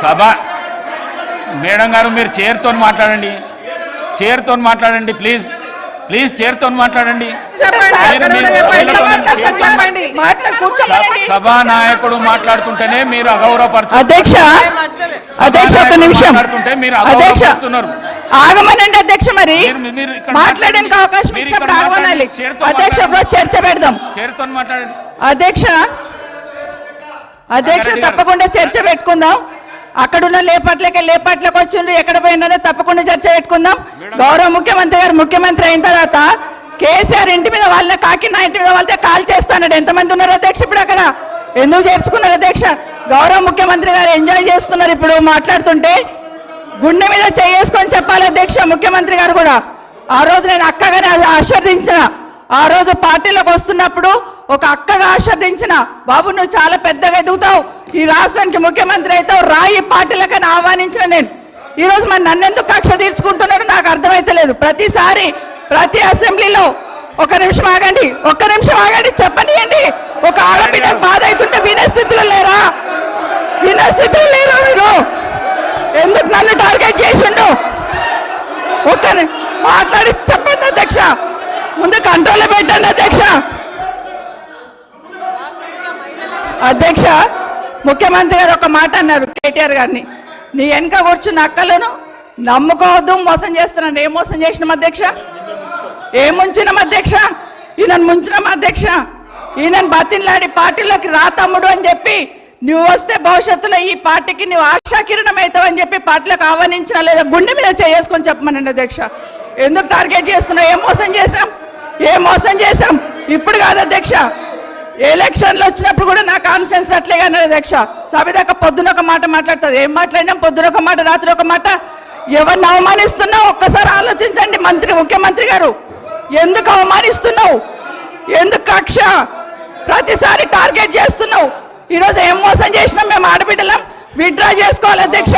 సభ madam గారు మీరు చైర్తో మాట్లాడండి ప్లీజ్ చైర్తో మాట్లాడండి. సభా నాయకుడు మాట్లాడుతుంటేనే మీరు అగౌరవపడుతున్నారు. అధ్యక్ష ఒక నిమిషం మీరు అగౌరవపడుతున్నారు. ఆగమనండి అధ్యక్ష. మరి మాట్లాడడానికి అవకాశం ఇచ్చినప్పుడు ఆగమనాలి అధ్యక్ష. చర్చ పెడదాం. చైర్తో మాట్లాడండి అధ్యక్ష తప్పకుండా చర్చ పెట్టుకుందాం. అక్కడున్న లేపట్లకు వచ్చిండ్రు, ఎక్కడ పోయినా తప్పకుండా చర్చ పెట్టుకుందాం. గౌరవ ముఖ్యమంత్రి గారు ముఖ్యమంత్రి అయిన తర్వాత కేసీఆర్ ఇంటి మీద వాళ్ళ కాకినా ఇంటి మీద వాళ్ళతో కాల్ చేస్తాడు. ఎంతమంది ఉన్నారు అధ్యక్ష? ఇప్పుడు అక్కడ ఎందుకు చేర్చుకున్నారు అధ్యక్ష? గౌరవ ముఖ్యమంత్రి గారు ఎంజాయ్ చేస్తున్నారు. ఇప్పుడు మాట్లాడుతుంటే గుండె మీద చేసుకొని చెప్పాలి అధ్యక్ష. ముఖ్యమంత్రి గారు కూడా ఆ రోజు నేను అక్కగానే ఆశీర్వదించిన, ఆ రోజు పార్టీలోకి వస్తున్నప్పుడు ఒక అక్కగా ఆశీర్వదించిన, బాబు నువ్వు చాలా పెద్దగా ఎదుగుతావు, ఈ రాష్ట్రానికి ముఖ్యమంత్రి అవుతావు, రాయి పార్టీలకని ఆహ్వానించిన నేను. ఈ రోజు మరి నన్నెందుకు కక్ష తీర్చుకుంటున్నాడు నాకు అర్థమైతలేదు. ప్రతిసారి ప్రతి అసెంబ్లీలో ఒక్క నిమిషం ఆగండి చెప్పనియండి. ఒక ఆడబిడ్డ బాధ అవుతుంటే వినే స్థితిలో లేరా మీరు? ఎందుకు నన్ను టార్గెట్ చేసిండు? మాట్లాడి చెప్పండి అధ్యక్ష. ముందు కంట్రోల్లో పెట్టండి అధ్యక్ష. ముఖ్యమంత్రి గారు ఒక మాట అన్నారు కేటీఆర్ గారిని, నీ వెనక కూర్చున్న అక్కలను నమ్ముకోవద్దు, మోసం చేస్తున్నాను. ఏం మోసం చేసినాం అధ్యక్ష? ఏం ముంచినాం అధ్యక్ష? ఈయనను ముంచినాం అధ్యక్ష. ఈయనను బతిన్లాడి పార్టీలోకి రా తమ్ముడు అని చెప్పి, నువ్వు వస్తే భవిష్యత్తులో ఈ పార్టీకి నువ్వు ఆశాకిరణం అవుతావు అని చెప్పి పార్టీలకు ఆహ్వానించిన లేదా గుండె మీద చేసుకొని చెప్పమనండి అధ్యక్ష. ఎందుకు టార్గెట్ చేస్తున్నావు? ఏం మోసం చేశాం? ఇప్పుడు కాదు అధ్యక్ష, ఎలక్షన్లు వచ్చినప్పుడు కూడా నా కాన్ఫిడెన్స్ అట్లేగా అధ్యక్ష. సభ దాకా పొద్దున ఒక మాట మాట్లాడుతుంది. ఏం మాట్లాడినాం? పొద్దున ఒక మాట, రాత్రి ఒక మాట. ఎవరిని అవమానిస్తున్నావు ఒక్కసారి ఆలోచించండి ముఖ్యమంత్రి గారు. ఎందుకు అవమానిస్తున్నావు? ఎందుకు కక్ష? ప్రతిసారి టార్గెట్ చేస్తున్నావు. ఈరోజు ఏం మోసం చేసినాం? మేము ఆడబిడ్డలం విత్డ్రా చేసుకోవాలి అధ్యక్ష.